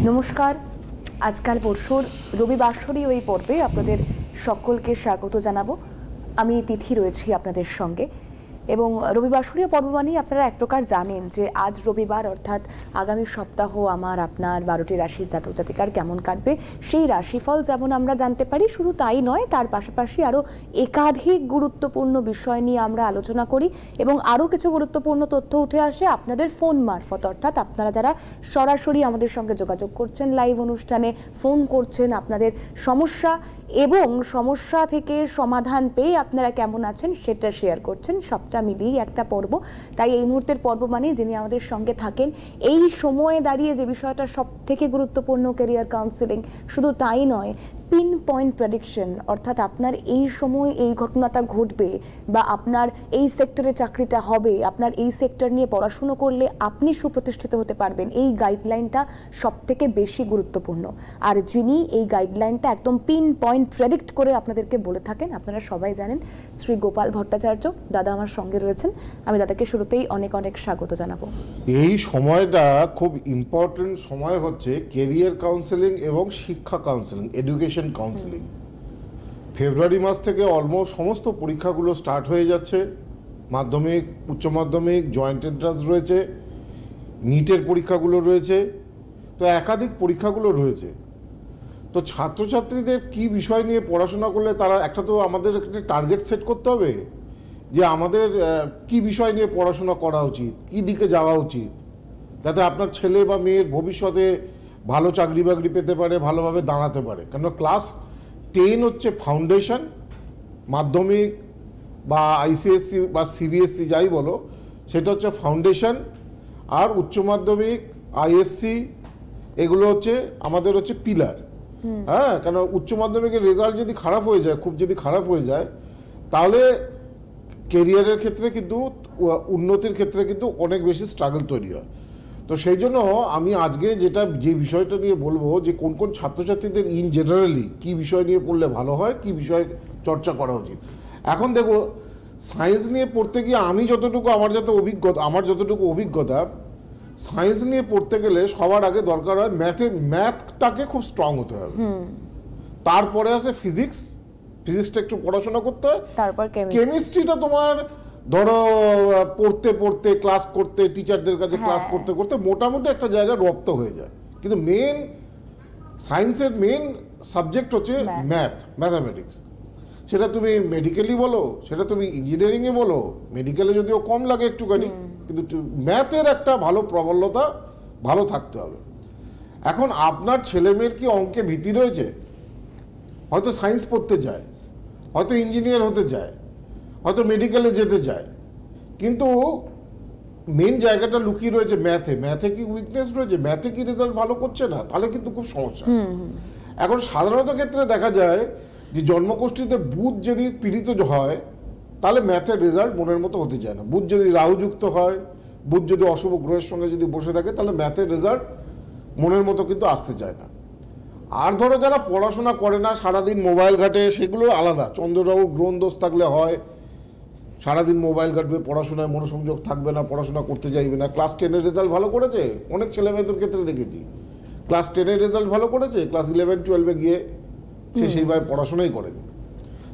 নমস্কার। আজকাল পরশুর রবিবাসরী ওই পর্বে আপনাদের সকলকে স্বাগত জানাবো। আমি তিথি রয়েছি আপনাদের সঙ্গে এবং রবিবাসরীয় পর্ব মানেই আপনারা এক প্রকার জানেন যে আজ রবিবার অর্থাৎ আগামী সপ্তাহ আমার আপনার 12টি রাশির জাতক জাতিকার কেমন কাটবে সেই রাশিফল যেমন আমরা জানতে পারি, শুধু তাই নয়, তার পাশাপাশি আরও একাধিক গুরুত্বপূর্ণ বিষয় নিয়ে আমরা আলোচনা করি এবং আরও কিছু গুরুত্বপূর্ণ তথ্য উঠে আসে আপনাদের ফোন মারফত। অর্থাৎ আপনারা যারা সরাসরি আমাদের সঙ্গে যোগাযোগ করছেন, লাইভ অনুষ্ঠানে ফোন করছেন, আপনাদের সমস্যা এবং সমস্যা থেকে সমাধান পেয়ে আপনারা কেমন আছেন সেটা শেয়ার করছেন, সবটা মিলিয়েই একটা পর্ব। তাই এই মুহূর্তের পর্ব মানে যিনি আমাদের সঙ্গে থাকেন এই সময়ে দাঁড়িয়ে যে বিষয়টা সব থেকে গুরুত্বপূর্ণ, ক্যারিয়ার কাউন্সেলিং, শুধু তাই নয়, পিন পয়েন্ট প্রেডিকশন, অর্থাৎ আপনার এই সময় এই ঘটনাটা ঘটবে বা আপনার এই সেক্টরে চাকরিটা হবে, আপনার এই সেক্টর নিয়ে পড়াশুনো করলে আপনি সুপ্রতিষ্ঠিত হতে পারবেন, এই গাইডলাইনটা সব থেকে বেশি গুরুত্বপূর্ণ। আর যিনি এই গাইডলাইনটা একদম পিন পয়েন্ট প্রেডিক্ট করে আপনাদেরকে বলে থাকেন আপনারা সবাই জানেন, শ্রী গোপাল ভট্টাচার্য দাদা আমার সঙ্গে রয়েছেন। আমি দাদাকে শুরুতেই অনেক অনেক স্বাগত জানাবো। এই সময়টা খুব ইম্পর্টেন্ট সময় হচ্ছে কেরিয়ার কাউন্সেলিং এবং শিক্ষা কাউন্সেলিং, এডুকেশন কাউন্সেলিং। ফেব্রুয়ারি মাস থেকে অলমোস্ট সমস্ত পরীক্ষাগুলো স্টার্ট হয়ে যাচ্ছে। মাধ্যমিক, উচ্চ মাধ্যমিক, জয়েন্ট এন্ট্রান্স রয়েছে, নিটের পরীক্ষাগুলো রয়েছে, তো একাধিক পরীক্ষাগুলো রয়েছে। তো ছাত্রছাত্রীদের কি বিষয় নিয়ে পড়াশোনা করলে তারা একটা, তো আমাদের একটা টার্গেট সেট করতে হবে যে আমাদের কি বিষয় নিয়ে পড়াশোনা করা উচিত, কি দিকে যাওয়া উচিত, যাতে আপনার ছেলে বা মেয়ের ভবিষ্যতে ভালো চাকরি বাকরি পেতে পারে, ভালোভাবে দাঁড়াতে পারে। কেন ক্লাস 10 হচ্ছে ফাউন্ডেশন, মাধ্যমিক বা আইসিএসসি বা সিবিএসসি যাই বলো, সেটা হচ্ছে ফাউন্ডেশন। আর উচ্চ মাধ্যমিক, আইএসসি, এগুলো হচ্ছে আমাদের হচ্ছে পিলার। হ্যাঁ, কেন উচ্চ মাধ্যমিকের রেজাল্ট যদি খারাপ হয়ে যায়, খুব যদি খারাপ হয়ে যায়, তাহলে কেরিয়ারের ক্ষেত্রে কিন্তু, উন্নতির ক্ষেত্রে কিন্তু অনেক বেশি স্ট্রাগল তৈরি হয়। তো সেই জন্য আমি আজকে যে বিষয়টা নিয়ে বলবো যে কোন কোন ছাত্রছাত্রীদের ইন জেনারেলি কি বিষয় নিয়ে পড়লে ভালো হয়, কি বিষয় চর্চা করা উচিত। এখন দেখো, সায়েন্স নিয়ে পড়তে গিয়ে আমার যতটুকু অভিজ্ঞতা, সায়েন্স নিয়ে পড়তে গেলে সবার আগে দরকার হয় ম্যাথটাকে খুব স্ট্রং হতে হবে। তারপরে আসে ফিজিক্সটা একটু পড়াশোনা করতে হয়, তারপর কেমিস্ট্রিটা তোমার ধরো পড়তে পড়তে, ক্লাস করতে, টিচারদের কাছে ক্লাস করতে করতে মোটামুটি একটা জায়গায় রপ্ত হয়ে যায়। কিন্তু সায়েন্সের মেন সাবজেক্ট হচ্ছে ম্যাথামেটিক্স। সেটা তুমি মেডিকেলি বলো, সেটা তুমি ইঞ্জিনিয়ারিংয়ে বলো, মেডিকেলে যদিও কম লাগে একটুখানি, কিন্তু ম্যাথের একটা ভালো প্রবলতা ভালো থাকতে হবে। এখন আপনার ছেলেমেয়ের কি অঙ্কে ভীতি রয়েছে? হয়তো সায়েন্স পড়তে চায়, হয়তো ইঞ্জিনিয়ার হতে চায়, হয়তো মেডিকেলে যেতে চায়, কিন্তু মেন জায়গাটা লুকিয়ে রয়েছে ম্যাথে কি উইকনেস রয়েছে, ম্যাথে কি রেজাল্ট ভালো করছে না, তাহলে কিন্তু খুব সমস্যা। এখন সাধারণত ক্ষেত্রে দেখা যায় যে জন্মকুষ্ঠিতে বুধ যদি পীড়িত হয়, তাহলে ম্যাথের রেজাল্ট মনের মতো হতে চায় না। বুধ যদি রাহুযুক্ত হয়, বুধ যদি অশুভ গ্রহের সঙ্গে যদি বসে থাকে, তাহলে ম্যাথের রেজাল্ট মনের মতো কিন্তু আসতে চায় না। আর ধরো যারা পড়াশোনা করে না, সারাদিন মোবাইল ঘাটে, সেগুলো আলাদা। চন্দ্ররাহু গ্রহণ দোষ থাকলে হয়, সারাদিন মোবাইল ঘাটবে, পড়াশোনায় মনোসংযোগ থাকবে না, পড়াশোনা করতে চাইবে না। ক্লাস 10-এর রেজাল্ট ভালো করেছে, অনেক ছেলেমেয়েদের ক্ষেত্রে দেখেছি, ক্লাস 10-এর রেজাল্ট ভালো করেছে, ক্লাস 11-12-এ গিয়ে সে সেইভাবে পড়াশোনাই করেনি।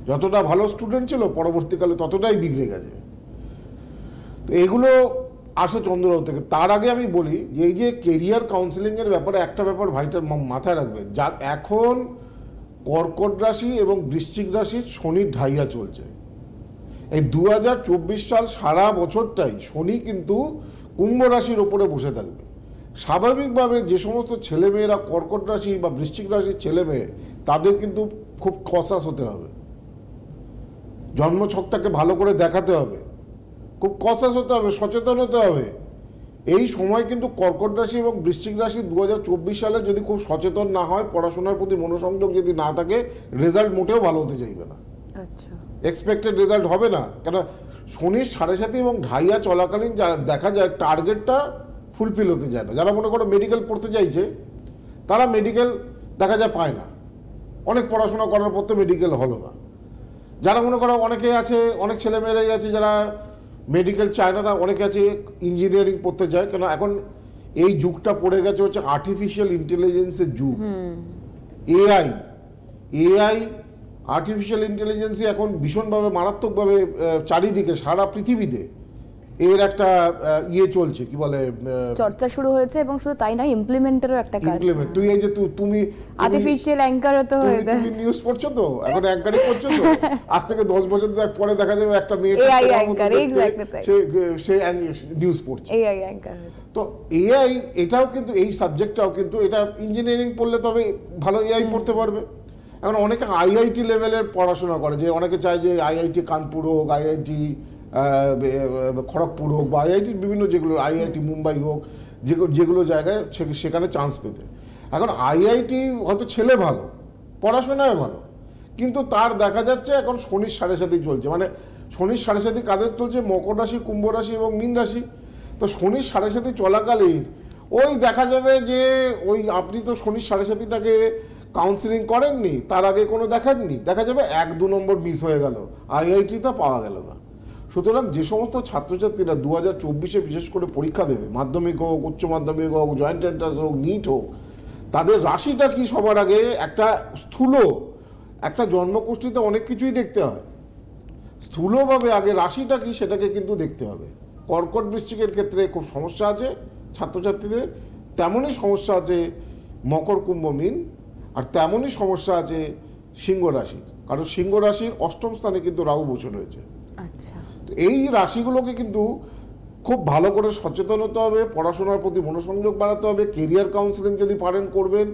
যতটা ভালো স্টুডেন্ট ছিল পরবর্তীকালে ততটাই বিগড়ে গেছে। তো এগুলো আসে চন্দ্ররাহু থেকে। তার আগে আমি বলি যে এই যে কেরিয়ার কাউন্সেলিংয়ের ব্যাপারে একটা ব্যাপার ভাইটার মাথায় রাখবে, যা এখন কর্কট রাশি এবং বৃশ্চিক রাশির শনির ঢাইয়া চলছে। এই 2024 সাল সারা বছরটাই শনি কিন্তু কুম্ভ রাশির ওপরে বসে থাকবে। স্বাভাবিকভাবে যে সমস্ত ছেলেমেয়েরা কর্কট রাশি বা বৃশ্চিক রাশির ছেলেমেয়ে, তাদের কিন্তু খুব কসাস হতে হবে, জন্মছকটাকে ভালো করে দেখাতে হবে, খুব কসাস হতে হবে, সচেতন হতে হবে। এই সময় কিন্তু কর্কট রাশি এবং বৃশ্চিক রাশি 2024 সালে যদি খুব সচেতন না হয়, পড়াশোনার প্রতি মনোসংযোগ যদি না থাকে, রেজাল্ট মোটেও ভালো হতে চাইবে না। আচ্ছা, এক্সপেক্টেড রেজাল্ট হবে না। কেন শনির 7.5 এবং ঢাইয়া চলাকালীন যারা দেখা যায় টার্গেটটা ফুলফিল হতে যায় না। যারা মনে করো মেডিকেল পড়তে চাইছে, তারা মেডিকেল দেখা যায় পায় না, অনেক পড়াশোনা করার পর তো মেডিকেল হলো না। যারা মনে করো অনেকে আছে, অনেক ছেলেমেয়েরাই আছে যারা মেডিকেল চায় না, তারা অনেকে আছে ইঞ্জিনিয়ারিং পড়তে চায়। কেন এখন এই যুগটা পড়ে গেছে হচ্ছে আর্টিফিশিয়াল ইন্টেলিজেন্সের যুগ। এআই এআই আর্টিফিশিয়াল ইন্টেলিজেন্সই এখন ভীষণভাবে মারাত্মকভাবে চারিদিকে সারা পৃথিবীতে এর একটা চলছে, কি বলে, চর্চা শুরু হয়েছে, এবং শুধু তাই নয়, ইমপ্লিমেন্টেরও একটা কাজ। ইমপ্লিমেন্ট, তুই এই যে তুমি আর্টিফিশিয়াল অ্যাঙ্কারও তো হয়ে যায়। তুমি নিউজ পড়ছো তো, এখন অ্যাঙ্কারিং করছো তো, আজ থেকে 10 বছর পরে দেখা যাবে একটা মেয়ে এআই অ্যাঙ্কার, এক্স্যাক্টলি তাই, সে নিউজ পড়ছে, এআই অ্যাঙ্কার। তো এআই এটাও কিন্তু, এই সাবজেক্টটাও কিন্তু, এটা ইঞ্জিনিয়ারিং পড়লে তবে ভালো এআই পড়তে পারবে। এখন অনেকে আইআইটি লেভেলের পড়াশোনা করে, যে অনেকে চায় যে আইআইটি কানপুর হোক, আইআইটি খড়গপুর হোক, বা আইআইটির বিভিন্ন যেগুলো, আইআইটি মুম্বাই হোক, যেগুলো জায়গায় সেখানে চান্স পেতে। এখন আইআইটি হয়তো ছেলে ভালো, পড়াশোনায় ভালো, কিন্তু তার দেখা যাচ্ছে এখন শনির সাড়ে সাথী চলছে। মানে শনির সাড়ে সাথী কাদের চলছে? মকর রাশি, কুম্ভ রাশি এবং মীন রাশি। তো শনির সাড়ে সাথী চলাকালীন ওই দেখা যাবে যে ওই আপনি তো শনির সাড়ে সাথীটাকে কাউন্সিলিং করেননি, তার আগে কোনো দেখাননি, দেখা যাবে 1-2 নম্বর মিস হয়ে গেল, আইআইটিটা পাওয়া গেল না। সুতরাং যে সমস্ত ছাত্রছাত্রীরা 2024-এ বিশেষ করে পরীক্ষা দেবে, মাধ্যমিক হোক, উচ্চ মাধ্যমিক হোক, জয়েন্ট এন্ট্রান্স হোক, নিট হোক, তাদের রাশিটা কি সবার আগে একটা স্থূল, একটা জন্মকুষ্ঠিতে অনেক কিছুই দেখতে হয়, স্থূলভাবে আগে রাশিটা কি সেটাকে কিন্তু দেখতে হবে। কর্কট বৃশ্চিকের ক্ষেত্রে খুব সমস্যা আছে ছাত্রছাত্রীদের, তেমনই সমস্যা আছে মকর, কুম্ভ, মীন, আর তেমনই সমস্যা আছে সিংহ রাশির। কারণ সিংহ রাশির 8ম স্থানে কিন্তু রাহু বসে রয়েছে। আচ্ছা, তো এই রাশিগুলোকে কিন্তু খুব ভালো করে সচেতন হতে হবে, পড়াশোনার প্রতি মনোসংযোগ বাড়াতে হবে, কেরিয়ার কাউন্সিলিং যদি পারেন করবেন,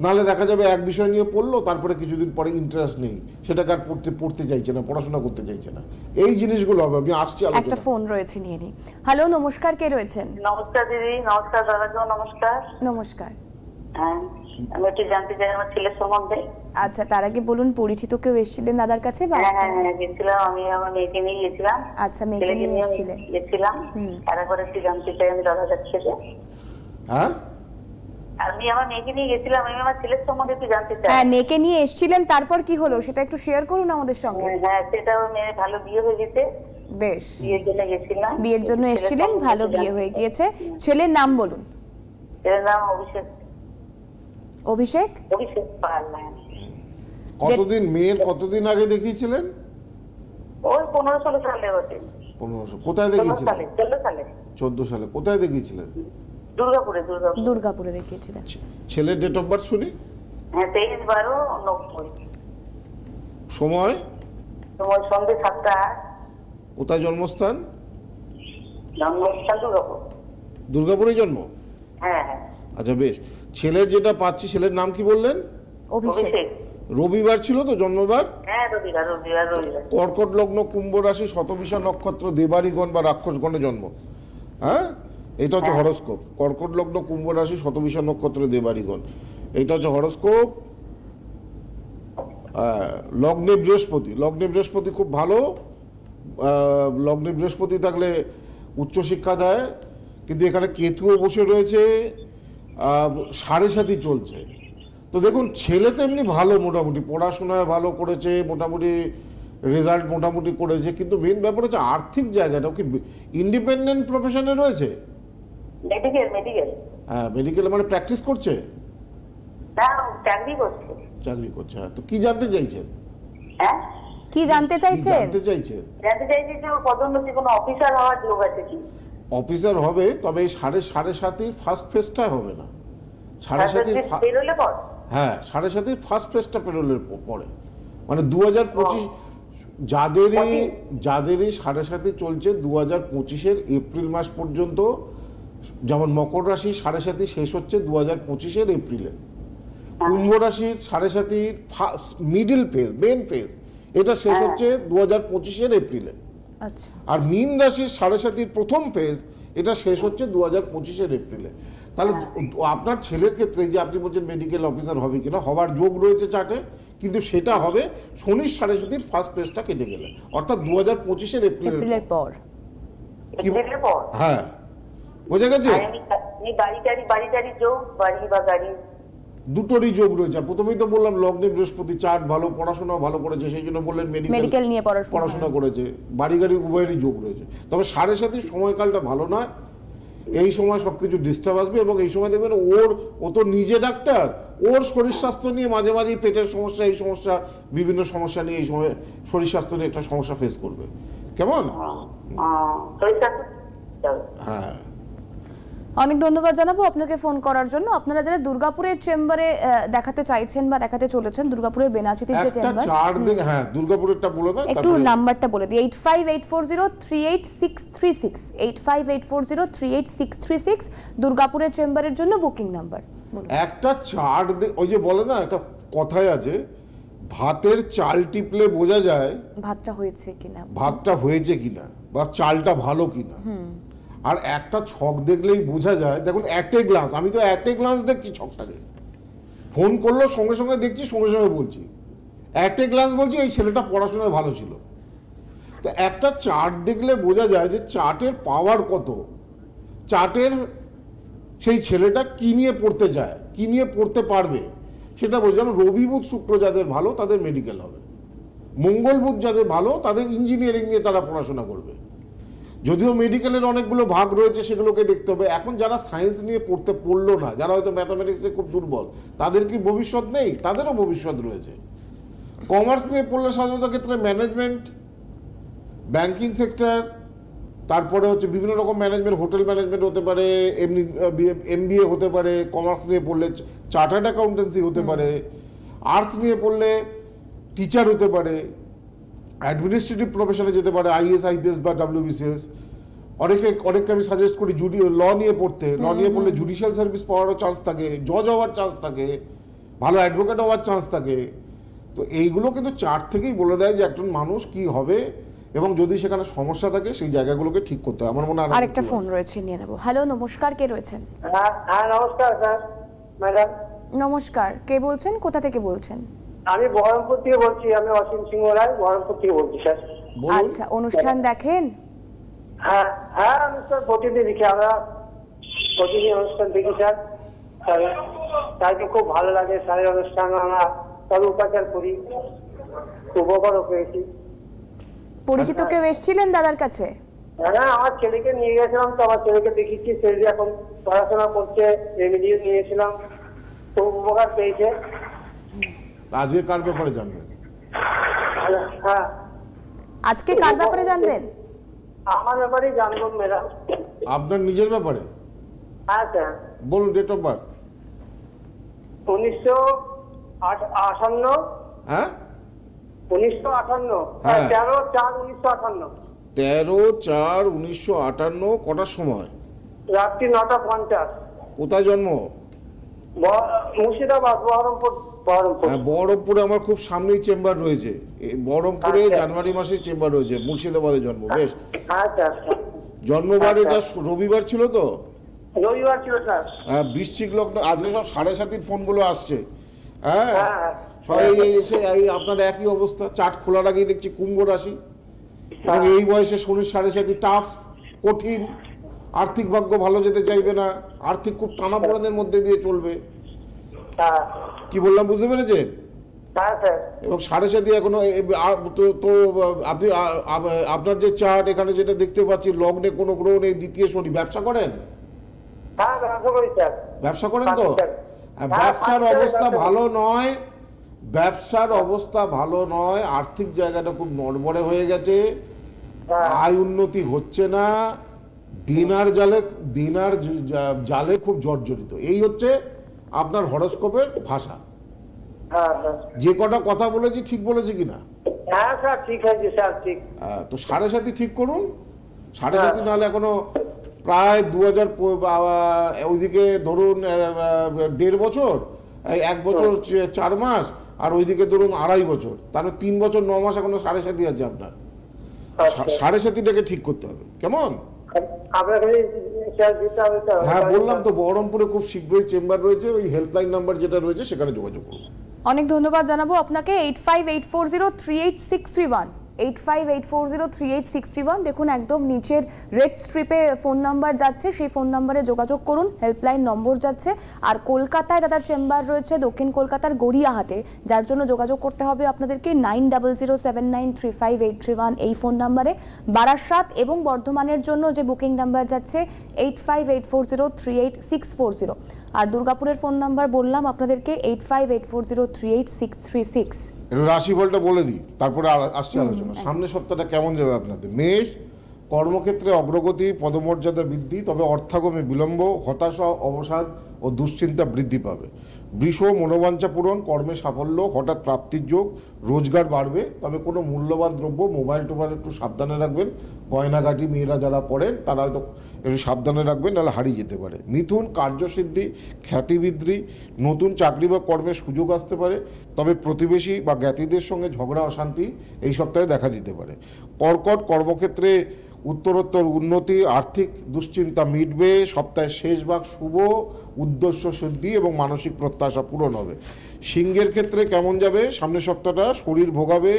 নাহলে দেখা যাবে এক বিষয় নিয়ে পড়লো, তারপরে কিছুদিন পরে ইন্টারেস্ট নেই, সেটাকে আর পড়তে চাইছে না, পড়াশোনা করতে চাইছে না, এই জিনিসগুলো হবে। আমি আসছি একটা আলোচনা। ফোন রয়েছে, নিয়ে নিই। হ্যালো, নমস্কার, কে রয়েছেন? নমস্কার দিদি। নমস্কার দাদাকে, নমস্কার। নমস্কার। হ্যাঁ, আমি একটু জানতে চাই আমার ছেলের সম্বন্ধে। আচ্ছা, তার আগে বলুন, পরিচিত কেউ এসেছিলেন দাদার কাছে? হ্যাঁ, গেছিলাম, আমি আমার মেয়েকে নিয়ে গেছিলাম। আচ্ছা, মেয়েকে নিয়ে এসেছিলেন? গেছিলাম, তারপরে একটু জানতে চাই আমি দাদার কাছ থেকে। হ্যাঁ, আমি আমার মেয়েকে নিয়ে গেছিলাম, আমি আমার ছেলের সম্বন্ধে একটু জানতে চাই। হ্যাঁ, মেয়েকে নিয়ে এসেছিলেন, তারপর কি হলো সেটা একটু শেয়ার করুন আমাদের সঙ্গে। হ্যাঁ, সেটা ওর মেয়ের ভালো বিয়ে হয়ে গেছে। বেশ, বিয়ের জন্য গেছিলাম। বিয়ের জন্য এসেছিলেন, ভালো বিয়ে হয়ে গিয়েছে। ছেলের নাম বলুন। ছেলের নাম অভিষেক। অভিষেক? অভিষেক পাল। কতদিন, মেয়ের কতদিন আগে দেখিয়েছিলেন? ওই 15-16 সালে বটে। 15 কোথায় দেখিয়েছিলেন? 14 সালে। 14 সালে কোথায় দেখিয়েছিলেন? দুর্গাপুরে। দুর্গাপুরে দেখিয়েছিলেন। ছেলের ডেট অফ বার্থ শুনি। হ্যাঁ, 23/12/90। সময়? তোমার সন্ধ্যে 7টা। কোথায় জন্মস্থান? জন্মস্থান দুর্গাপুর। দুর্গাপুরে জন্ম? হ্যাঁ। আচ্ছা, বেশ। ছেলের যেটা পাচ্ছি, ছেলের নাম কি বললেন? অভিষেক। রবিবার ছিল তো জন্মবার? হ্যাঁ, রবিবার। কর্কট লগ্ন, কুম্ভ রাশি, শতবিশা নক্ষত্র, দেবারিগণ বা রাক্ষসগণে জন্ম। হ্যাঁ, এটা হচ্ছে হরস্কোপ। কর্কট লগ্ন, কুম্ভ রাশি, শতবিশা নক্ষত্র, দেবারিগণ, এটা হচ্ছে হরস্কোপ। লগ্নে বৃহস্পতি খুব ভালো। লগ্নে বৃহস্পতি থাকলে উচ্চশিক্ষা দেয়, কিন্তু এখানে কেতুও বসে রয়েছে, সাড়ে সাথী চলছে। তো দেখুন, ছেলে তো এমনি ভালো, মোটামুটি পড়াশোনায় ভালো করেছে, মোটামুটি রেজাল্ট মোটামুটি করেছে, কিন্তু মেন ব্যাপার হচ্ছে আর্থিক জায়গাটা। কি ইন্ডিপেন্ডেন্ট প্রফেশনে রয়েছে? মেডিকেল। হ্যাঁ, মেডিকেল মানে প্র্যাকটিস করছে? না, চাকরি করছে। হ্যাঁ, তো কি জানতে চাইছেন? হ্যাঁ, কি জানতে চাইছেন? জানতে চাইছি যে ওর পদোন্নতি কোনো অফিসার হওয়ার যোগ আছে কি? অফিসার হবে, তবে এই সাড়ে সাতির ফার্স্ট ফেজটা হবে না। সাড়ে সাতির পেরোলে পর? হ্যাঁ, সাড়ে সাতির ফার্স্ট ফেজটা পেরোলের পরে, মানে 2025 যাদেরই সাড়ে সাতি চলছে 2025-এর এপ্রিল মাস পর্যন্ত। যেমন মকর রাশির সাড়ে সাতি শেষ হচ্ছে 2025-এর এপ্রিলে। কুম্ভ রাশির সাড়ে সাতির মিডিল ফেজ, মেন ফেজ, এটা শেষ হচ্ছে 2025-এর এপ্রিলে। আচ্ছা। আর মীন রাশির সাড়ে সাতির প্রথম ফেজ, এটা শেষ হচ্ছে 2025-এর এপ্রিলে। তাহলে আপনার ছেলের ক্ষেত্রে যে আপনি বলছেন মেডিকেল অফিসার হবে কিনা, হওয়ার যোগ রয়েছে চার্টে, কিন্তু সেটা হবে শনির সাড়ে সাতির ফার্স্ট ফেজটা কেটে গেলে, অর্থাৎ 2025-এর এপ্রিলের পর। হ্যাঁ, বোঝা গেছে? দুটোরই যোগ রয়েছে। প্রথমেই তো বললাম লগ্নে বৃহস্পতি, চার্ট ভালো, পড়াশোনা ভালো করেছে, সেই জন্য বললেন মেডিকেল নিয়ে পড়াশোনা করেছে, বাড়ি গাড়ি উভয়েরই যোগ রয়েছে। তবে সাড়ে সাতির সময়কালটা ভালো নয়, এই সময় সবকিছু ডিস্টার্ব আসবে এবং এই সময় দেখবেন ও তো নিজে ডাক্তার, ওর শরীর স্বাস্থ্য নিয়ে মাঝে মাঝেই পেটের সমস্যা, এই সমস্যা, বিভিন্ন সমস্যা নিয়ে এই সময় শরীর স্বাস্থ্য নিয়ে একটা সমস্যা ফেস করবে। কেমন? শরীর স্বাস্থ্য হ্যাঁ, অনেক ধন্যবাদ জানাবো আপনাকে ফোন করার জন্য। আপনারা যারা দুর্গাপুরের চেম্বারে দেখাতে চাইছেন বা দেখাতে চলেছেন, দুর্গাপুরের বেনাচিতির যে একটা চেম্বার, চার্ট দেখে, হ্যাঁ দুর্গাপুরেরটা বলে দাও, একটু নাম্বারটা বলে দিই। 8584038636, 8584038636 দুর্গাপুরের চেম্বারের জন্য বুকিং নাম্বার। একটা চার্ট, ওই যে বলে না, একটা কথাই আছে, ভাতের চাল টিপলে বোঝা যায় ভাতটা হয়েছে কিনা, ভাতটা হয়েছে কিনা বা চালটা ভালো কিনা। আর একটা ছক দেখলেই বোঝা যায়। দেখুন, অ্যাট এ গ্লান্স, আমি তো অ্যাট এ গ্লান্স দেখছি ছকটাকে, ফোন করলো সঙ্গে সঙ্গে দেখছি, সঙ্গে সঙ্গে বলছি, অ্যাট এ গ্লান্স বলছি এই ছেলেটা পড়াশোনায় ভালো ছিল। তো একটা চার্ট দেখলে বোঝা যায় যে চার্টের পাওয়ার কত, চার্টের সেই ছেলেটা কি নিয়ে পড়তে চায়, কি নিয়ে পড়তে পারবে সেটা বোঝা। যেমন রবি বুধ শুক্র যাদের ভালো তাদের মেডিকেল হবে, মঙ্গল বুধ যাদের ভালো তাদের ইঞ্জিনিয়ারিং নিয়ে তারা পড়াশোনা করবে। যদিও মেডিকেলের অনেকগুলো ভাগ রয়েছে, সেগুলোকে দেখতে হবে। এখন যারা সায়েন্স নিয়ে পড়লো না, যারা হয়তো ম্যাথামেটিক্সে খুব দুর্বল, তাদের কি ভবিষ্যৎ নেই? তাদেরও ভবিষ্যৎ রয়েছে। কমার্স নিয়ে পড়লে সাধারণত ক্ষেত্রে ম্যানেজমেন্ট, ব্যাংকিং সেক্টর, তারপরে হচ্ছে বিভিন্ন রকম ম্যানেজমেন্ট, হোটেল ম্যানেজমেন্ট হতে পারে, এমনি MBA হতে পারে। কমার্স নিয়ে পড়লে চার্টার্ড অ্যাকাউন্টেন্সি হতে পারে। আর্টস নিয়ে পড়লে টিচার হতে পারে, অ্যাডমিনিস্ট্রেটিভ প্রফেশনে যেতে পারে, IAS IPS বা WBCS। অনেককে আমি সাজেস্ট করি ল নিয়ে পড়তে। ল নিয়ে পড়লে জুডিশিয়াল সার্ভিস পাওয়ারও চান্স থাকে, জজ হওয়ার চান্স থাকে, ভালো অ্যাডভোকেট হওয়ার চান্স থাকে। তো এইগুলো কিন্তু চার্ট থেকেই বলে দেয় যে একজন মানুষ কি হবে, এবং যদি সেখানে সমস্যা থাকে সেই জায়গাগুলোকে ঠিক করতে হয়। আমার মনে হয় আরেকটা ফোন রয়েছে, নিয়ে নেব। হ্যালো, নমস্কার, কে রয়েছেন? হ্যাঁ নমস্কার স্যার, ম্যাডাম। নমস্কার, কে বলছেন, কোথা থেকে বলছেন? আমি বহরমপুর থেকে বলছি, আমি অসীম সিংহ রায়, বহরমপুর থেকে বলছি স্যার। আচ্ছা, অনুষ্ঠান দেখেন? হ্যাঁ হ্যাঁ, অনুষ্ঠান প্রতিদিন দেখি, আমরা প্রতিদিন অনুষ্ঠান দেখি স্যার। স্যারকে খুব ভালো লাগে, স্যারের অনুষ্ঠান আমরা সব উপাচার করি, উপকারও পেয়েছি। পরিচিত কেউ এসেছিলেন দাদার কাছে? হ্যাঁ, আমার ছেলেকে নিয়ে গেছিলাম, তো আমার ছেলেকে দেখিয়েছি, ছেলে এখন পড়াশোনা করছে, রেমিডিও নিয়েছিলাম, খুব উপকার পেয়েছে। আজকে কার ব্যাপারে জানবেন? হ্যাঁ, আজকে কার ব্যাপারে জানবেন? আমার ব্যাপারেই জানবো ম্যাডাম। আপনার নিজের ব্যাপারে? হ্যাঁ স্যার। বলুন, ডেট অফ বার্থ। 1958। হ্যাঁ, 1958। হ্যাঁ। 13/4/1958। 13/4/1958। কটার সময়? রাত্রি 9:50। কোথায় জন্ম? মুর্শিদাবাদ, বহরমপুর। হ্যাঁ, বহরমপুরে আমার খুব সামনেই চেম্বার রয়েছে। এই বহরমপুরে আচ্ছা। জানুয়ারি মাসে চেম্বার রয়েছে। মুর্শিদাবাদে জন্ম। বেশ, আচ্ছা। জন্মবার এটা রবিবার ছিল তো? রবিবার ছিল স্যার। হ্যাঁ, বৃশ্চিক লগ্ন। আজকে সব 7:30 ফোনগুলো আসছে। হ্যাঁ, হ্যাঁ। সবাই এসে আপনার একই অবস্থা। চার্ট খোলার আগেই দেখছি কুম্ভ রাশি, এবং এই বয়সে শনির 7:30 টাফ, কঠিন। আর্থিক ভাগ্য ভালো যেতে চাইবে না, আর্থিক খুব টানাপোড়েনের মধ্যে দিয়ে চলবে। হ্যাঁ কি বললাম বুঝতে পেরেছেন? হ্যাঁ স্যার। এবং 7:30 এখনো তো আপনি আপনার যে চার্ট এখানে যেটা দেখতে পাচ্ছি, লগ্নে কোনো গ্রহ নেই, দ্বিতীয় শনি। ব্যবসা করেন? হ্যাঁ, ব্যবসা করি স্যার। ব্যবসা করেন তো? ব্যবসার অবস্থা ভালো নয়, ব্যবসার অবস্থা ভালো নয়। আর্থিক জায়গাটা খুব নড়বড়ে হয়ে গেছে, আয় উন্নতি হচ্ছে না, দিনার জালে খুব জর্জরিত। এই হচ্ছে আপনার হরোস্কোপের ভাষা। হ্যাঁ স্যার। যে কটা কথা বলেছি ঠিক বলেছি কিনা? হ্যাঁ স্যার, ঠিক আছে স্যার, ঠিক। তো 7:30 ঠিক করুন। 7:30 নাহলে এখনো প্রায় 2000, ওইদিকে ধরুন 1.5 বছর, 1 বছর 4 মাস, আর ওইদিকে ধরুন 2.5 বছর, তাহলে 3 বছর 9 মাস এখনো 7:30 আছে আপনার। 7:30টাকে ঠিক করতে হবে, কেমন? হ্যাঁ, বললাম তো বহরমপুরে খুব শীঘ্রই চেম্বার রয়েছে। ওই হেল্পলাইন নাম্বার যেটা রয়েছে সেখানে যোগাযোগ করুন। অনেক ধন্যবাদ জানাবো আপনাকে। 8584038631। 8584038631। দেখুন একদম নিচের রেড স্ট্রিপে ফোন নাম্বার যাচ্ছে, সেই ফোন নাম্বারে যোগাযোগ করুন, হেল্পলাইন নম্বর যাচ্ছে। আর কলকাতায় দাদার চেম্বার রয়েছে দক্ষিণ কলকাতার গড়িয়াহাটে, যার জন্য যোগাযোগ করতে হবে আপনাদেরকে 9007935831 এই ফোন নাম্বারে। বারাসাত এবং বর্ধমানের জন্য যে বুকিং নাম্বার যাচ্ছে 8584038640। আর দুর্গাপুরের ফোন নাম্বার বললাম আপনাদেরকে 8584038636। একটু রাশিফলটা বলে দিই, তারপরে আসছে আলোচনা। সামনের সপ্তাহটা কেমন যাবে আপনাদের? মেষ, কর্মক্ষেত্রে অগ্রগতি, পদমর্যাদা বৃদ্ধি, তবে অর্থাগমে বিলম্ব, হতাশা, অবসাদ ও দুশ্চিন্তা বৃদ্ধি পাবে। বৃষ, মনোবাঞ্ছা পূরণ, কর্মে সাফল্য, হঠাৎ প্রাপ্তির যোগ, রোজগার বাড়বে, তবে কোনো মূল্যবান দ্রব্য, মোবাইল টোবাইল একটু সাবধানে রাখবেন। গয়নাগাটি মেয়েরা যারা পড়েন তারা হয়তো একটু সাবধানে রাখবেন, নাহলে হারিয়ে যেতে পারে। মিথুন, কার্যসিদ্ধি, খ্যাতিবৃদ্ধি, নতুন চাকরি বা কর্মের সুযোগ আসতে পারে, তবে প্রতিবেশী বা জ্ঞাতিদের সঙ্গে ঝগড়া অশান্তি এই সপ্তাহে দেখা দিতে পারে। কর্কট, কর্মক্ষেত্রে উত্তরোত্তর উন্নতি, আর্থিক দুশ্চিন্তা মিটবে, সপ্তাহের শেষ ভাগ শুভ, উদ্দেশ্য সিদ্ধি এবং মানসিক প্রত্যাশা পূরণ হবে। সিংহের ক্ষেত্রে কেমন যাবে সামনের সপ্তাহটা? শরীর ভোগাবে,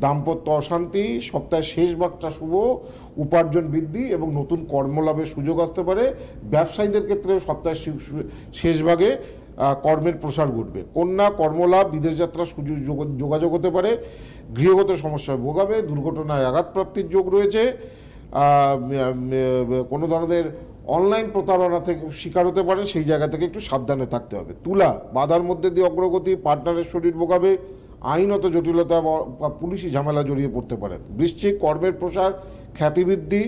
দাম্পত্য অশান্তি, সপ্তাহের শেষ ভাগটা শুভ, উপার্জন বৃদ্ধি এবং নতুন কর্মলাভের সুযোগ আসতে পারে। ব্যবসায়ীদের ক্ষেত্রে সপ্তাহের শেষ ভাগে কর্মের প্রসার ঘটবে। কন্যা, কর্মলাভ, বিদেশ যাত্রার সুযোগ যোগাযোগ হতে পারে। গৃহগত সমস্যায় ভোগাবে, দুর্ঘটনায় আঘাতপ্রাপ্তির যোগ রয়েছে। কোনো ধরনের অনলাইন প্রতারণা থেকে শিকার হতে পারে, সেই জায়গা থেকে একটু সাবধানে থাকতে হবে। তুলা, বাধার মধ্যে দিয়ে অগ্রগতি, পার্টনারের শরীর ভোগাবে, আইনত জটিলতা বা পুলিশি ঝামেলা জড়িয়ে পড়তে পারে। বৃশ্চিক, কর্মের প্রসার, খ্যাতিবৃদ্ধি,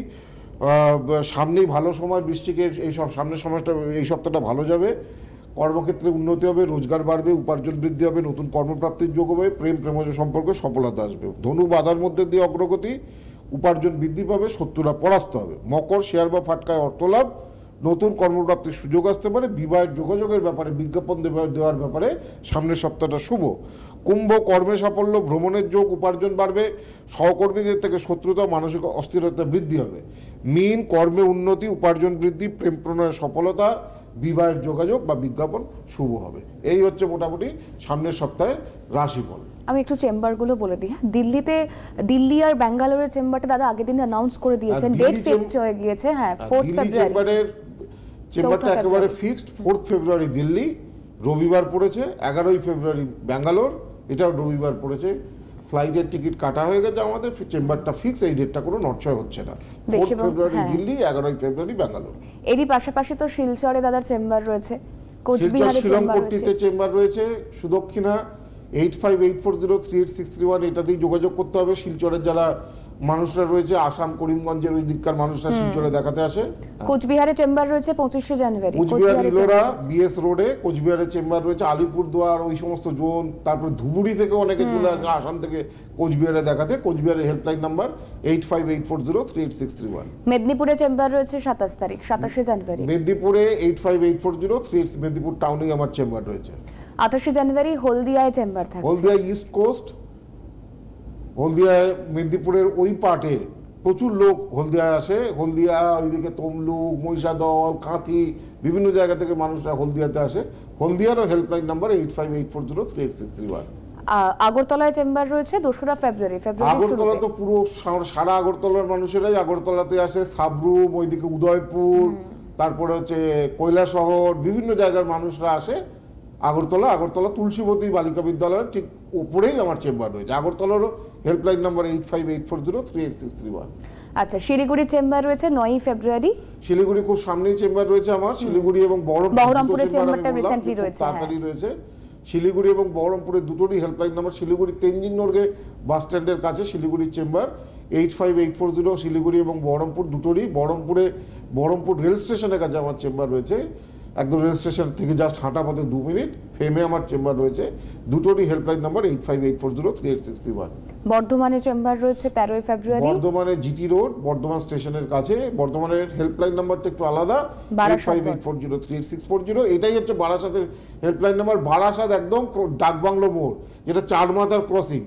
সামনেই ভালো সময় বৃশ্চিকের, এইসব সামনের সময়টা এই সপ্তাহটা ভালো যাবে। কর্মক্ষেত্রে উন্নতি হবে, রোজগার বাড়বে, উপার্জন বৃদ্ধি হবে, নতুন কর্মপ্রাপ্তির যোগ হবে, প্রেমজ সম্পর্কে সফলতা আসবে। ধনু, বাধার মধ্যে দিয়ে অগ্রগতি, উপার্জন বৃদ্ধি পাবে, শত্রুরা পরাস্ত হবে। মকর, শেয়ার বা ফাটকায় অর্থলাভ, নতুন কর্মপ্রাপ্তির সুযোগ আসতে পারে। বিবাহের যোগাযোগের ব্যাপারে বিজ্ঞাপন দেওয়ার ব্যাপারে সামনের সপ্তাহটা শুভ। কুম্ভ, কর্মে সাফল্য, ভ্রমণের যোগ, উপার্জন বাড়বে, সহকর্মীদের থেকে শত্রুতা, মানসিক অস্থিরতা বৃদ্ধি হবে। মীন, কর্মে উন্নতি, উপার্জন বৃদ্ধি, প্রেম প্রণয়ের সফলতা, বিবাহের যোগাযোগ বা বিজ্ঞাপন শুভ হবে। এই হচ্ছে মোটামুটি সামনের সপ্তাহের রাশিফল। আমি একটু চেম্বারগুলো বলে দিই। দিল্লি আর ব্যাঙ্গালোরের চেম্বারটা দাদা আগের দিন অ্যানাউন্স করে দিয়েছেন, ডেট ফিক্সড হয়ে গিয়েছে। হ্যাঁ, 4 ফেব্রুয়ারি চেম্বারটা একেবারে ফিক্সড। 4 ফেব্রুয়ারি দিল্লি, রবিবার পড়েছে। 11 ফেব্রুয়ারি ব্যাঙ্গালোর, এটাও রবিবার পড়েছে। ফ্লাইটের টিকিট কাটা হয়ে গেছে আমাদের, চেম্বারটা ফিক্স, এই ডেটটা কোনো নড়চড় হচ্ছে না। 4 ফেব্রুয়ারি দিল্লি, 11 ফেব্রুয়ারি ব্যাঙ্গালোর। এরই পাশাপাশি তো শিলচরে দাদার চেম্বার রয়েছে, কোচবিহারে চেম্বার রয়েছে। সুদক্ষিণা 8584038631 এটাতেই যোগাযোগ করতে হবে। শিলচরের যারা মানুষরা রয়েছে, আসাম করিমগঞ্জের ওই দিককার মানুষরা শিলচরে দেখাতে আসে। কোচবিহারে চেম্বার রয়েছে 25 জানুয়ারি। কোচবিহার ইলোরা বিএস রোডে কোচবিহারের চেম্বার রয়েছে। আলিপুরদুয়ার ওই সমস্ত জোন, তারপর ধুবুরি থেকে অনেকে চলে আসে আসাম থেকে কোচবিহারে দেখাতে। কোচবিহারের হেল্পলাইন নাম্বার 8584038631। মেদিনীপুরে চেম্বার রয়েছে 27 জানুয়ারি। মেদিনীপুরে 858403, মেদিনীপুর টাউনেই আমার চেম্বার রয়েছে। 28 জানুয়ারি হলদিয়ায় চেম্বার থাকছে। হলদিয়া ইস্ট কোস্ট, হলদিয়ায় মেদিনীপুরের ওই পার্টে প্রচুর লোক হলদিয়ায় আসে। হলদিয়া ওইদিকে তমলুক, মহিষাদল, কাঁথি, বিভিন্ন জায়গা থেকে মানুষরা হলদিয়াতে আসে। হলদিয়ারও হেল্পলাইন নাম্বার 8584038631। আগরতলায় চেম্বার রয়েছে 2 ফেব্রুয়ারি। আগরতলা তো পুরো সারা আগরতলার মানুষেরাই আগরতলাতে আসে। সাবরুম, ওইদিকে উদয়পুর, তারপরে হচ্ছে কৈলাসহর, বিভিন্ন জায়গার মানুষরা আসে আগরতলা তুলসীবতী বালিকা বিদ্যালয়ের ঠিক উপরেই আমার চেম্বার রয়েছে। আগরতলারও হেল্পলাইন নাম্বার 8584038631। আচ্ছা, শিলিগুড়ির চেম্বার রয়েছে 9 ফেব্রুয়ারি। শিলিগুড়ি খুব সামনেই চেম্বার রয়েছে আমার। শিলিগুড়ি এবং বহরমপুরের চেম্বারটা রিসেন্টলি রয়েছে, তাড়াতাড়ি রয়েছে। শিলিগুড়ি এবং বহরমপুরের দুটোরই হেল্পলাইন নাম্বার। শিলিগুড়ি তেনজিং নর্গে বাস স্ট্যান্ডের কাছে শিলিগুড়ির চেম্বার 858440। শিলিগুড়ি এবং বহরমপুর দুটোরই। বহরমপুর রেল স্টেশনের কাছে আমার চেম্বার রয়েছে, একদম রেল স্টেশন থেকে জাস্ট হাঁটা পথে 2 মিনিট। ফেমে আমার চেম্বার রয়েছে। দুটোরই হেল্পলাইন নাম্বার 8584038631। বর্ধমানে চেম্বার রয়েছে 13 ফেব্রুয়ারি। বর্ধমানে জিটি রোড, বর্ধমান স্টেশনের কাছে। বর্ধমানের হেল্পলাইন নাম্বারটা একটু আলাদা, 8584038640। এটাই হচ্ছে বারাসাতের হেল্পলাইন নাম্বার। বারাসাত একদম ডাকবাংলো মোড়, যেটা চারমাথার ক্রসিং,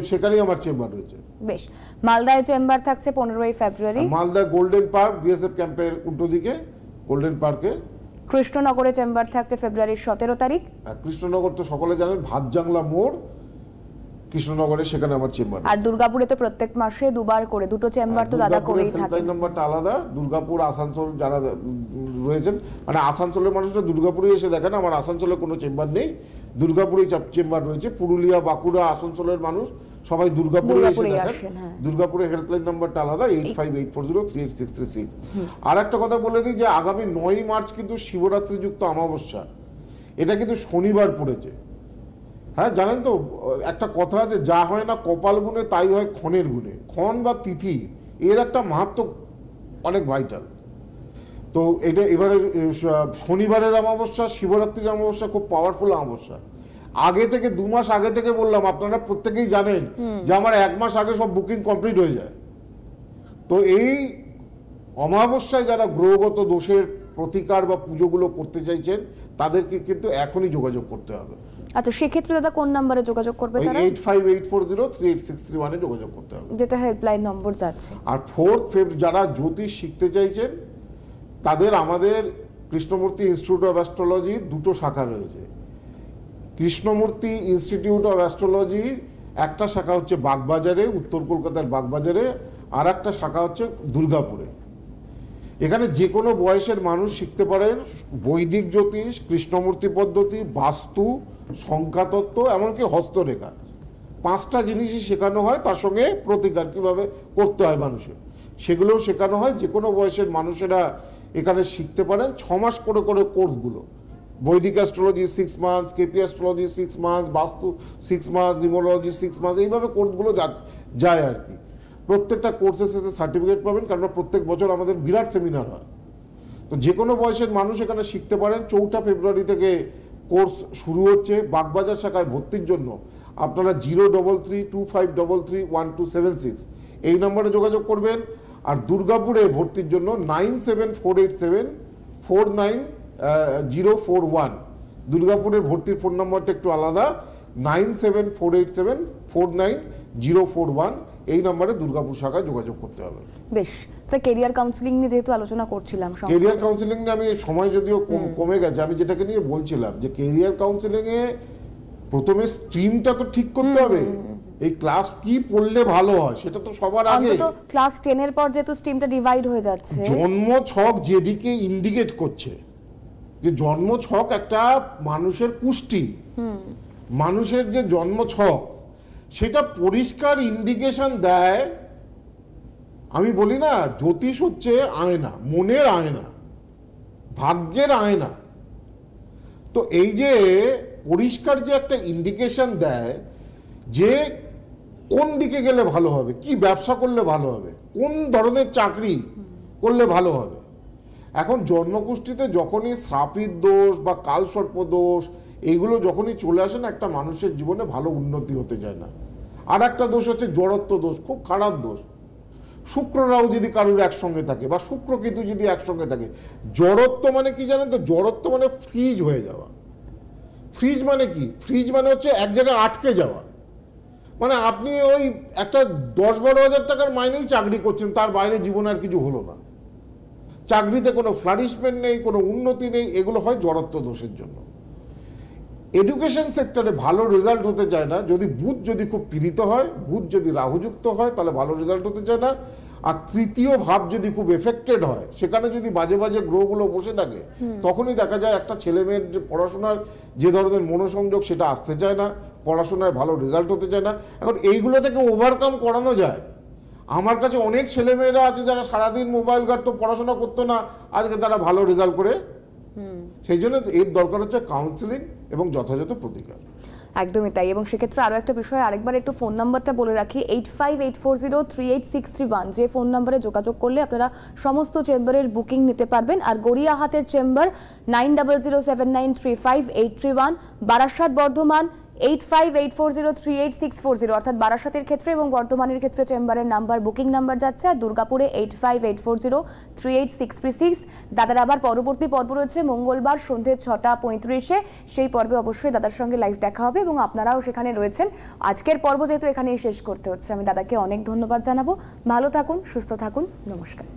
সেখানেই আমার চেম্বার রয়েছে। বেশ। মালদায় চেম্বার থাকছে 15 ফেব্রুয়ারি। মালদা গোল্ডেন পার্ক, বিএসএফ ক্যাম্পের উল্টো দিকে গোল্ডেন পার্কে। কৃষ্ণনগরে চেম্বার থাকছে ফেব্রুয়ারির 17 তারিখ। কৃষ্ণনগর তো সকলে জানেন, ভাতজাংলা মোড়, কৃষ্ণনগরে, সেখানে আমার চেম্বার। আর দুর্গাপুরে তো প্রত্যেক মাসে দুবার করে দুটো চেম্বার তো দাদা করেই থাকে। হেল্পলাইন নাম্বারটা আলাদা। দুর্গাপুর, আসানসোল যারা রয়েছেন, মানে আসানসোলের মানুষরা দুর্গাপুরে এসে দেখেন, আমার আসানসোলে কোনো চেম্বার নেই, দুর্গাপুরেই চেম্বার রয়েছে। পুরুলিয়া, বাঁকুড়া, আসানসোলের মানুষ সবাই দুর্গাপুরে এসে দেখেন। দুর্গাপুরে হেল্পলাইন নাম্বারটা আলাদা, 8584038636। আর একটা কথা বলে দিই যে আগামী 9ই মার্চ কিন্তু শিবরাত্রিযুক্ত অমাবস্যা, এটা কিন্তু শনিবার পড়েছে। হ্যাঁ, জানেন তো একটা কথা আছে, যা হয় না কপাল গুণে তাই হয় ক্ষণের গুণে। ক্ষণ বা তিথি এর একটা মাহাত্ম অনেক ভাইটাল। তো এটা এবারে শনিবারের অমাবস্যা, শিবরাত্রির অমাবস্যা খুব পাওয়ারফুল অমাবস্যা। আগে থেকে 2 মাস আগে থেকে বললাম, আপনারা প্রত্যেকেই জানেন যে আমার 1 মাস আগে সব বুকিং কমপ্লিট হয়ে যায়। তো এই অমাবস্যায় যারা গ্রহগত দোষের প্রতিকার বা পুজোগুলো করতে চাইছেন তাদেরকে কিন্তু এখনই যোগাযোগ করতে হবে। আচ্ছা, সেক্ষেত্রে দাদা কোন নাম্বারে যোগাযোগ করবে তারা? 8584038631 যোগাযোগ করতে হবে, যেটা হেল্পলাইন নম্বর যাচ্ছে। আর 4th ফেব্রুয়ারি যারা জ্যোতিষ শিখতে চাইছেন তাদের আমাদের কৃষ্ণমূর্তি ইনস্টিটিউট অফ অ্যাস্ট্রোলজির 2টো শাখা রয়েছে। কৃষ্ণমূর্তি ইনস্টিটিউট অফ অ্যাস্ট্রোলজি একটা শাখা হচ্ছে বাগবাজারে, উত্তর কলকাতার বাগবাজারে, আর একটা শাখা হচ্ছে দুর্গাপুরে। এখানে যে কোনো বয়সের মানুষ শিখতে পারেন বৈদিক জ্যোতিষ, কৃষ্ণমূর্তি পদ্ধতি, বাস্তু, সংখ্যাতত্ত্ব, এমনকি হস্তরেখা। 5টা জিনিসই শেখানো হয়, তার সঙ্গে প্রতিকার কীভাবে করতে হয় মানুষের, সেগুলোও শেখানো হয়। যে কোনো বয়সের মানুষেরা এখানে শিখতে পারেন। 6 মাস করে করে কোর্সগুলো, বৈদিক astrology 6 months, KP astrology 6 months, বাস্তু 6 মান্থস, নিউমোলজি 6 মান্থস, এইভাবে কোর্সগুলো যায় আর কি। প্রত্যেকটা কোর্সের শেষে সার্টিফিকেট পাবেন, কারণ প্রত্যেক বছর আমাদের বিরাট সেমিনার হয়। তো যে কোনো বয়সের মানুষ এখানে শিখতে পারেন। 4 ফেব্রুয়ারি থেকে কোর্স শুরু হচ্ছে। বাগবাজার শাখায় ভর্তির জন্য আপনারা 0332533176 এই নম্বরে যোগাযোগ করবেন। আর দুর্গাপুরে ভর্তির জন্য 9748749041। দুর্গাপুরের ভর্তির ফোন নম্বরটা একটু আলাদা, 9748749041। এই নম্বরে দুর্গাপুর শাখায় যোগাযোগ করতে হবে। বেশ, তা কেরিয়ার কাউন্সিলিং নিয়ে যেহেতু আলোচনা করছিলাম, কেরিয়ার কাউন্সিলিং নিয়ে আমি সময় যদিও কমে গেছে, আমি যেটাকে নিয়ে বলছিলাম যে কেরিয়ার কাউন্সিলিং এ প্রথমে স্ট্রিমটা তো ঠিক করতে হবে। এই ক্লাস কি পড়লে ভালো হয় সেটা তো সবার আগে। অন্তত ক্লাস 10 এর পর যেহেতু স্ট্রিমটা ডিভাইড হয়ে যাচ্ছে, জন্ম ছক যেদিকে ইন্ডিকেট করছে, যে জন্ম ছক একটা মানুষের পুষ্টি, মানুষের যে জন্ম ছক সেটা পরিষ্কার ইন্ডিকেশন দেয়। আমি বলি না, জ্যোতিষ হচ্ছে আয়না, মনের আয়না, ভাগ্যের আয়না। তো এই যে পরিষ্কার যে একটা ইন্ডিকেশন দেয় যে কোন দিকে গেলে ভালো হবে, কি ব্যবসা করলে ভালো হবে, কোন ধরনের চাকরি করলে ভালো হবে। এখন জন্মকুষ্ঠিতে যখনই শ্রাপিত দোষ বা কালসর্প দোষ এইগুলো যখনই চলে আসে না, একটা মানুষের জীবনে ভালো উন্নতি হতে যায় না। আর একটা দোষ হচ্ছে জড়ত্ব দোষ, খুব খারাপ দোষ। শুক্ররাও যদি কারুর একসঙ্গে থাকে বা শুক্র কেতু যদি একসঙ্গে থাকে, জড়ত্ব মানে কি জানেন তো? জড়ত্ব মানে ফ্রিজ হয়ে যাওয়া। ফ্রিজ মানে কি? ফ্রিজ মানে হচ্ছে এক জায়গায় আটকে যাওয়া। মানে আপনি ওই একটা 10-12 হাজার টাকার মাইনেই চাকরি করছেন, তার বাইরে জীবনে আর কিছু হলো না, চাকরিতে কোনো ফ্লারিশমেন্ট নেই, কোনো উন্নতি নেই। এগুলো হয় জড়ত্ব দোষের জন্য। এডুকেশন সেক্টরে ভালো রেজাল্ট হতে চায় না যদি বুধ যদি খুব পীড়িত হয়, বুধ যদি রাহুযুক্ত হয় তাহলে ভালো রেজাল্ট হতে চায় না। আর তৃতীয় ভাব যদি খুব এফেক্টেড হয়, সেখানে যদি বাজে বাজে গ্রহগুলো বসে থাকে, তখনই দেখা যায় একটা ছেলে মেয়ের যে পড়াশোনার যে ধরনের মনোসংযোগ সেটা আসতে চায় না, পড়াশোনায় ভালো রেজাল্ট হতে চায় না। এখন এইগুলো থেকে ওভারকাম করানো যায়। আমার কাছে অনেক ছেলেমেয়েরা আছে যারা সারাদিন মোবাইল ঘাটতো, পড়াশোনা করতো না, আজকে তারা ভালো রেজাল্ট করে। সেই জন্য এর দরকার হচ্ছে কাউন্সিলিং এবং যথাযথ প্রতিকার। একদমই তাই। এবং সেক্ষেত্রে আরও একটা বিষয়, আরেকবার একটু ফোন নাম্বারটা বলে রাখি, 8584038631, যে ফোন নাম্বারে যোগাযোগ করলে আপনারা সমস্ত চেম্বারের বুকিং নিতে পারবেন। আর গড়িয়াহাটের চেম্বার 9007935831, বারাসাত বর্ধমান 8584038640, অর্থাৎ বারাসাতের ক্ষেত্রে এবং বর্ধমানের ক্ষেত্রে চেম্বারের নাম্বার, বুকিং নাম্বার যাচ্ছে। আর দুর্গাপুরে 8584038636। দাদার আবার পরবর্তী পর্ব রয়েছে মঙ্গলবার সন্ধ্যে 6:35-এ। সেই পর্বে অবশ্যই দাদার সঙ্গে লাইভ দেখা হবে এবং আপনারাও সেখানে রয়েছেন। আজকের পর্ব যেহেতু এখানেই শেষ করতে হচ্ছে, আমি দাদাকে অনেক ধন্যবাদ জানাবো। ভালো থাকুন, সুস্থ থাকুন, নমস্কার।